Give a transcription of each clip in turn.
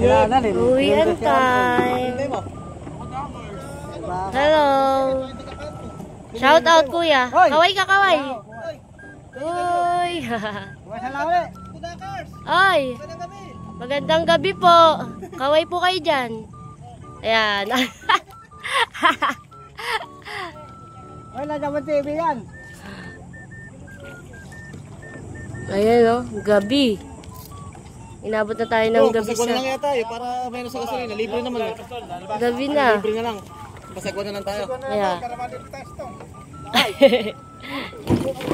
Uwian time. Hello. Shout out kuya. Kaway ka, kaway. Uy. Ay. Magandang gabi po. Kaway po kayo dyan. Ayan. Wala naman TV yan. Ayan o, gabi. Inabot na tayo ng gabi sa... lang yata para mayroon sa gasolina. Libre naman. Gabi na. Libre na lang. Pasagwa na lang tayo. Ayan.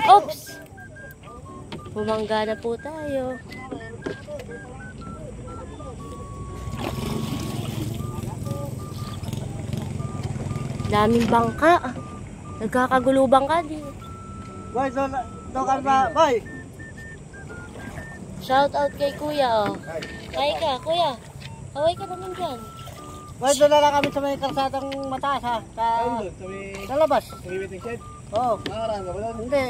Oops! Bumangga na po tayo. Daming bangka. Nagkakagulo bangka din. Boy, doon ka ba? Boy! Shout out kay kuya, oh. Kaya ka, kuya. Kaway ka naman dyan. Boy, doon na lang kami sa may kalsadang mataas, ha? Sa labas. Sa waiting shed? Oo. Nakaraan ka ba doon? Hindi,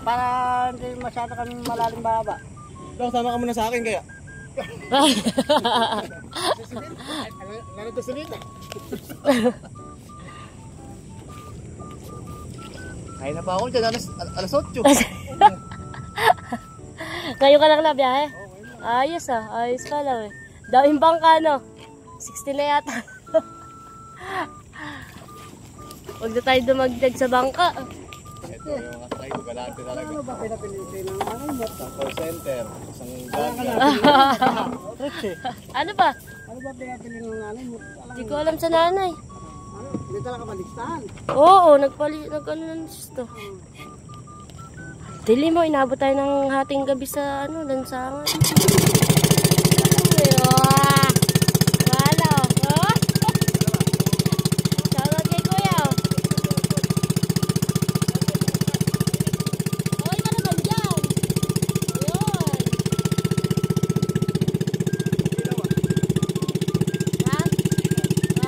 para hindi masyado kami malalim baba. Dok, sama ka muna sa akin kaya. Ganito salita. Kaya na pa ako dyan, alas 8. Ngayon ka lang na biyahe? Ayos ah, ayos ka lang eh. Daming bangka no? 60 na yata. Huwag na tayo dumagdag sa bangka. Ito yung asay ko, galante talaga. Ano ba pinapilitin ng mo? Call center, isang ganda. Ano ba? Ano ba pinapilitin ng mo? Hindi ko alam sa nanay. Hindi talaga malistahan. Oo, nag-ano ng gusto. Dili mo, inabot tayo ng hating gabi sa lansangan. Wala. Shoutout kay kuya. Okay ka naman dyan. Ayun. Ha? Oo.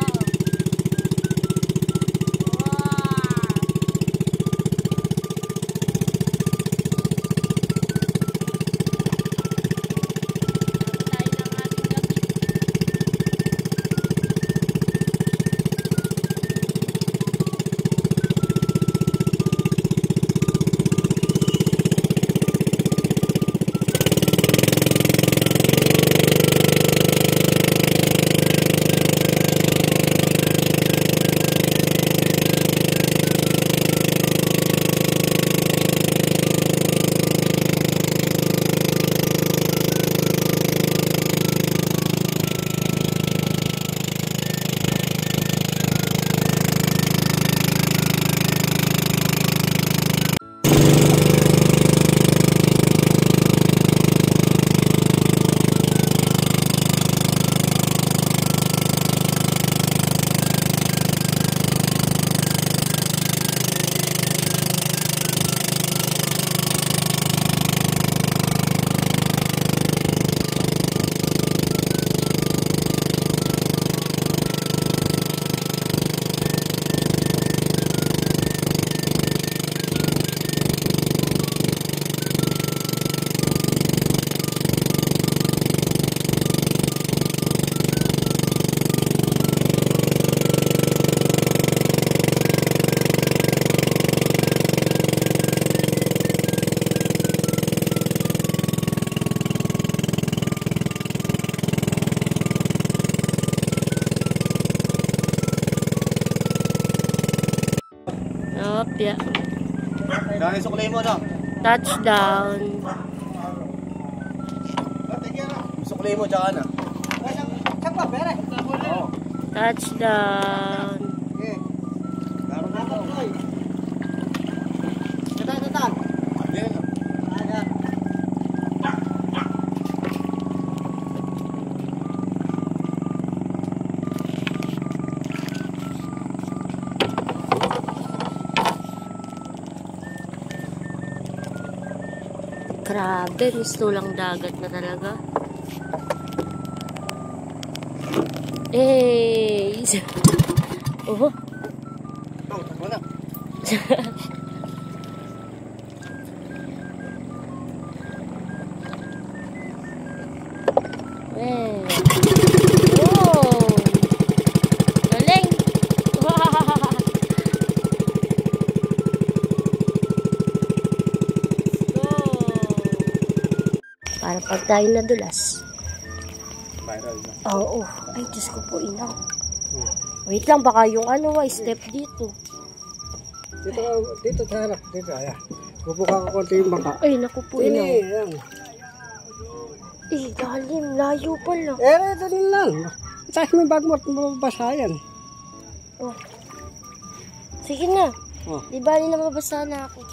Opya. Dahil suklay mo na. Touchdown. Suklay mo dyan na. Touchdown. Grabe, mistulang dagat na talaga. Eh. Oh. Wala. Eh. Para pag tayo nadulas. Viral na. Oo. Ay, Diyos ko po, ina. Wait lang, baka yung step dito. Dito sa harap. Dito, ayan. Bubuka ko konti yung bangka. Ay, naku po, ina. Ayan. Eh, lalim. Layo pala. Ito din lang. Itaas mo yung bag mo at mababasa yan. Oh. Sige na. Oh. Di bali na mabasa na ako.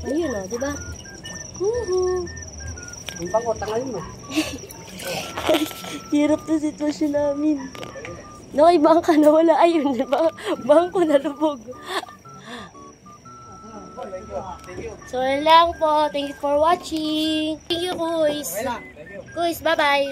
Ayun o, di ba? Woohoo! Yung bangot, tangalin mo. Hirap na sitwasyon namin. Bangka na wala. Ayun, bangko na lubog. So, yun lang po. Thank you for watching. Thank you, Kuys. Kuys, bye-bye.